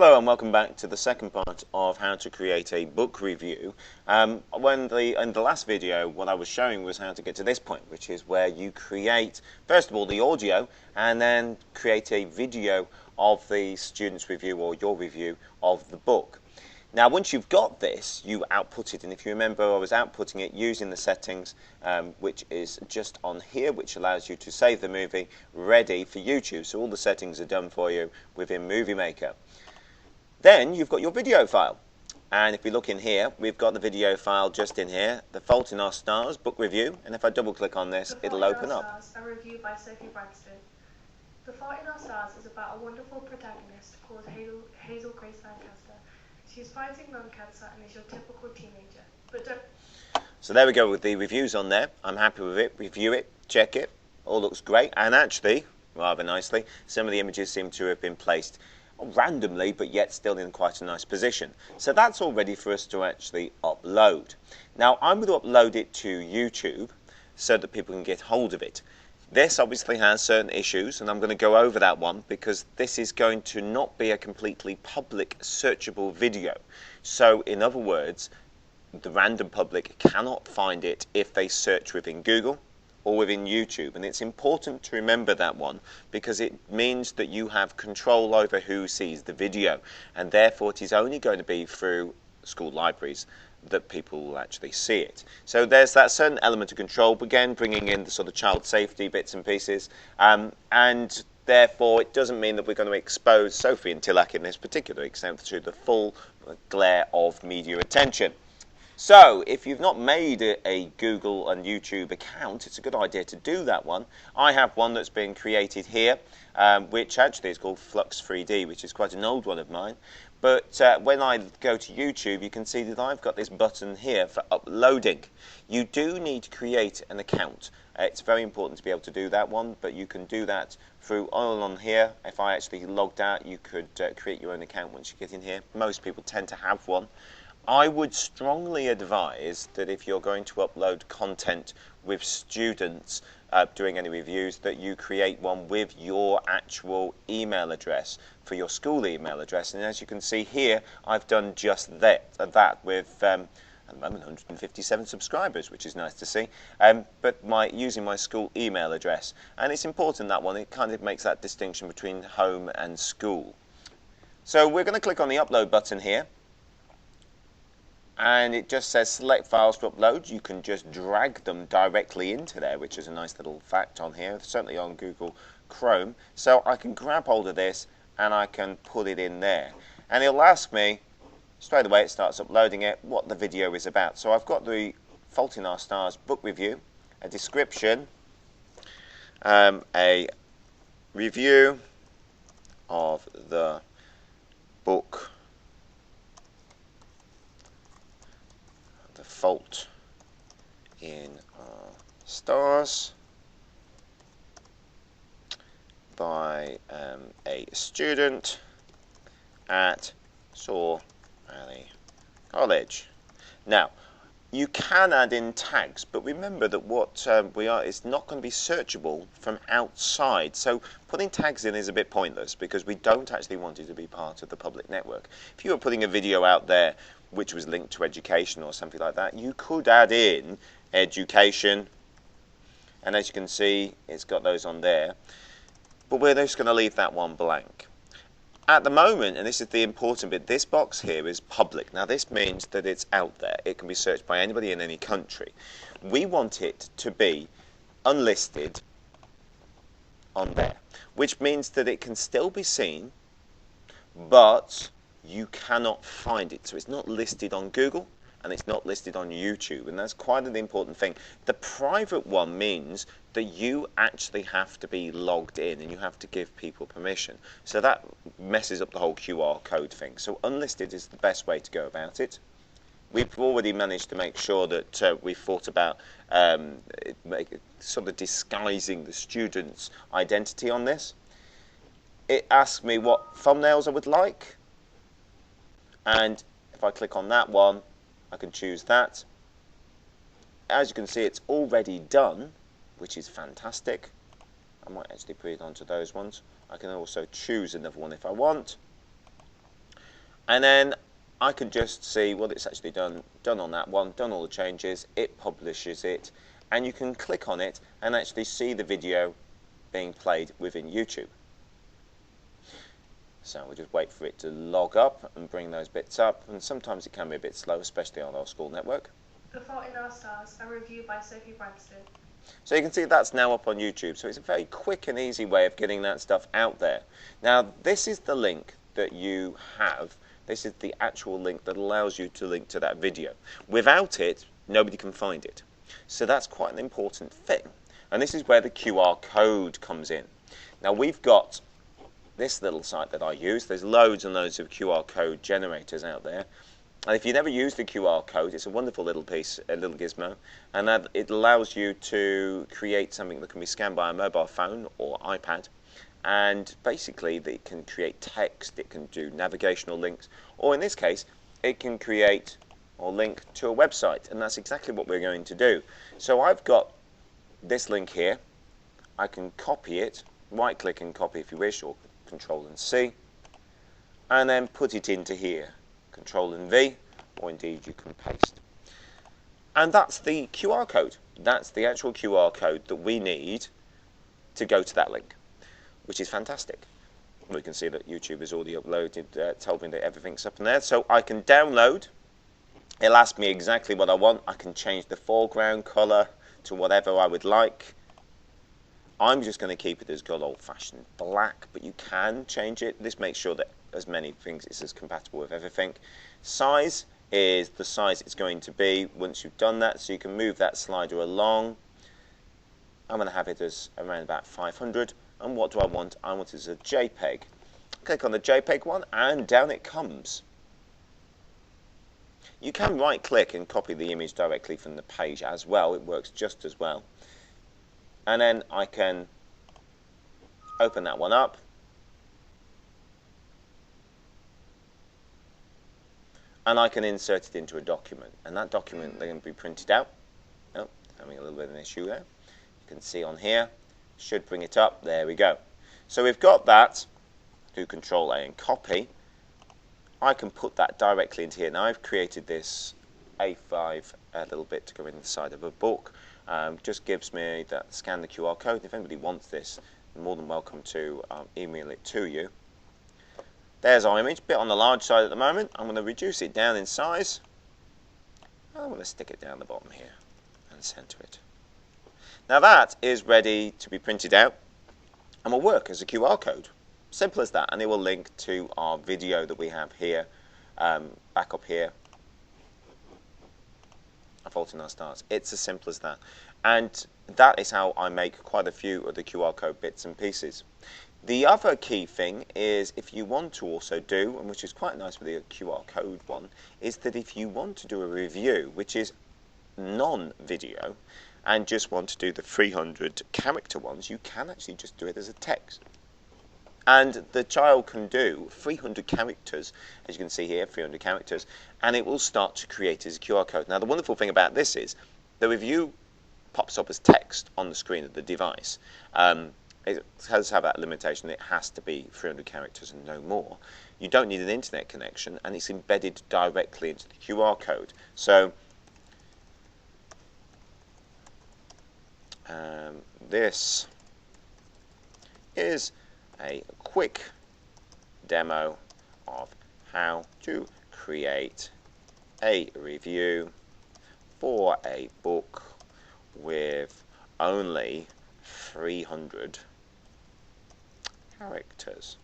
Hello and welcome back to the second part of how to create a book review. In the last video, what I was showing was how to get to this point, which is where you create, first of all, the audio, and then create a video of the student's review or your review of the book. Now, once you've got this, you output it, and if you remember, I was outputting it using the settings, which is just on here, which allows you to save the movie ready for YouTube. So all the settings are done for you within Movie Maker. Then you've got your video file, and if we look in here, we've got the video file just in here, The Fault in Our Stars book review, and if I double click on this, it'll open up. A review by Sophie Braxton. The Fault in Our Stars is about a wonderful protagonist called Hazel Grace Lancaster. She's fighting lung cancer and is your typical teenager. So there we go with the reviews on there. I'm happy with it. Review it, check it. All looks great, and actually, rather nicely, some of the images seem to have been placed randomly, but yet still in quite a nice position. So that's all ready for us to actually upload. Now I'm going to upload it to YouTube so that people can get hold of it. This obviously has certain issues, and I'm going to go over that one because this is going to not be a completely public searchable video. So in other words, the random public cannot find it if they search within Google or within YouTube, and it's important to remember that one because it means that you have control over who sees the video, and therefore it is only going to be through school libraries that people will actually see it. So there's that certain element of control, again bringing in the sort of child safety bits and pieces, and therefore it doesn't mean that we're going to expose Sophie and Tilak in this particular extent to the full glare of media attention. So, if you've not made a Google and YouTube account, it's a good idea to do that one. I have one that's been created here, which actually is called Flux 3D, which is quite an old one of mine. But when I go to YouTube, you can see that I've got this button here for uploading. You do need to create an account. It's very important to be able to do that one, but you can do that through all on here. If I actually logged out, you could create your own account once you get in here. Most people tend to have one. I would strongly advise that if you're going to upload content with students doing any reviews, that you create one with your actual email address for your school email address. And as you can see here, I've done just that with at the moment 157 subscribers, which is nice to see, but using my school email address. And it's important, that one, it kind of makes that distinction between home and school. So we're going to click on the upload button here. And it just says select files to upload. You can just drag them directly into there, which is a nice little fact on here, certainly on Google Chrome. So I can grab hold of this and I can put it in there. And it'll ask me, straight away it starts uploading it, what the video is about. So I've got the Fault in Our Stars book review, a description, a review of the book The Fault in Our Stars by a student at Saw Valley College. Now, you can add in tags, but remember that what is not going to be searchable from outside. So putting tags in is a bit pointless because we don't actually want it to be part of the public network. If you were putting a video out there which was linked to education or something like that, you could add in education, and as you can see, it's got those on there, but we're just going to leave that one blank. At the moment, and this is the important bit, this box here is public. Now this means that it's out there. It can be searched by anybody in any country. We want it to be unlisted on there, which means that it can still be seen, but you cannot find it. So it's not listed on Google and it's not listed on YouTube, and that's quite an important thing. The private one means that you actually have to be logged in and you have to give people permission. So that messes up the whole QR code thing. So unlisted is the best way to go about it. We've already managed to make sure that we've thought about sort of disguising the student's identity on this. It asks me what thumbnails I would like, and if I click on that one, I can choose that. As you can see, it's already done, which is fantastic. I might actually put it onto those ones. I can also choose another one if I want. And then I can just see what it's actually done on that one, done all the changes, it publishes it, and you can click on it and actually see the video being played within YouTube. So we'll just wait for it to log up and bring those bits up, and sometimes it can be a bit slow, especially on our school network. The Fault in Our Stars, a review by Sophie Braxton. So you can see that's now up on YouTube, so it's a very quick and easy way of getting that stuff out there. Now this is the link that you have. This is the actual link that allows you to link to that video. Without it, nobody can find it. So that's quite an important thing. And this is where the QR code comes in. Now we've got this little site that I use. There's loads and loads of QR code generators out there. And if you never use the QR code, it's a wonderful little piece, a little gizmo, and that it allows you to create something that can be scanned by a mobile phone or iPad. And basically, it can create text, it can do navigational links, or in this case, it can create or link to a website, and that's exactly what we're going to do. So I've got this link here. I can copy it, right-click and copy if you wish, or Control and C, and then put it into here. Control and V, or indeed you can paste. And that's the QR code. That's the actual QR code that we need to go to that link, which is fantastic. We can see that YouTube has already uploaded, told me that everything's up in there. So I can download. It'll ask me exactly what I want. I can change the foreground color to whatever I would like. I'm just going to keep it as good old-fashioned black, but you can change it. This makes sure that as many things it's as compatible with everything. Size is the size it's going to be once you've done that, so you can move that slider along. I'm going to have it as around about 500. And what do I want? I want it as a JPEG. Click on the JPEG one, and down it comes. You can right-click and copy the image directly from the page as well. It works just as well. And then I can open that one up. And I can insert it into a document. And that document then can be printed out. Oh, having a little bit of an issue there. You can see on here. Should bring it up. There we go. So we've got that. Do Control A and copy. I can put that directly into here. Now I've created this A5 a little bit to go in the side of a book. Just gives me that scan the QR code. If anybody wants this, you're more than welcome to email it to you. There's our image, bit on the large side at the moment. I'm going to reduce it down in size. I'm going to stick it down the bottom here and center it. Now that is ready to be printed out and will work as a QR code. Simple as that, and it will link to our video that we have here, back up here. A Fault in Our Stars. It's as simple as that. And that is how I make quite a few of the QR code bits and pieces. The other key thing is, if you want to also do, and which is quite nice with the QR code one, is that if you want to do a review, which is non-video, and just want to do the 300 character ones, you can actually just do it as a text. And the child can do 300 characters, as you can see here, 300 characters, and it will start to create as a QR code. Now the wonderful thing about this is, the review pops up as text on the screen of the device. It does have that limitation, it has to be 300 characters and no more. You don't need an internet connection, and it's embedded directly into the QR code. So this is a quick demo of how to create a review for a book with only 300 characters.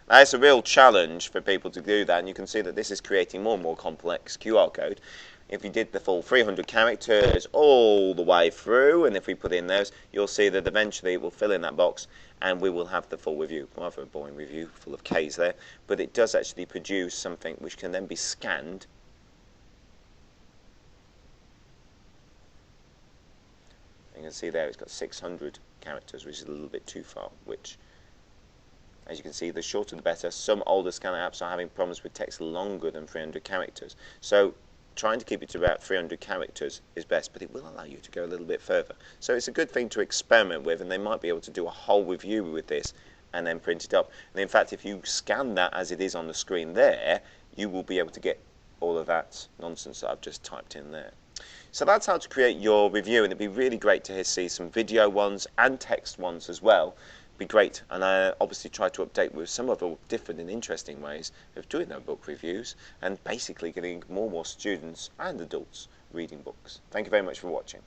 Now it's a real challenge for people to do that, and you can see that this is creating more and more complex QR code. If you did the full 300 characters all the way through, and if we put in those, you'll see that eventually it will fill in that box and we will have the full review. Rather a boring review full of K's there, but it does actually produce something which can then be scanned. You can see there it's got 600 characters, which is a little bit too far, which, as you can see, the shorter the better. Some older scanner apps are having problems with text longer than 300 characters. So trying to keep it to about 300 characters is best, but it will allow you to go a little bit further. So it's a good thing to experiment with, and they might be able to do a whole review with this and then print it up. And in fact, if you scan that as it is on the screen there, you will be able to get all of that nonsense that I've just typed in there. So that's how to create your review, and it'd be really great to see some video ones and text ones as well. It'd be great, and I obviously try to update with some other different and interesting ways of doing their book reviews, and basically getting more and more students and adults reading books. Thank you very much for watching.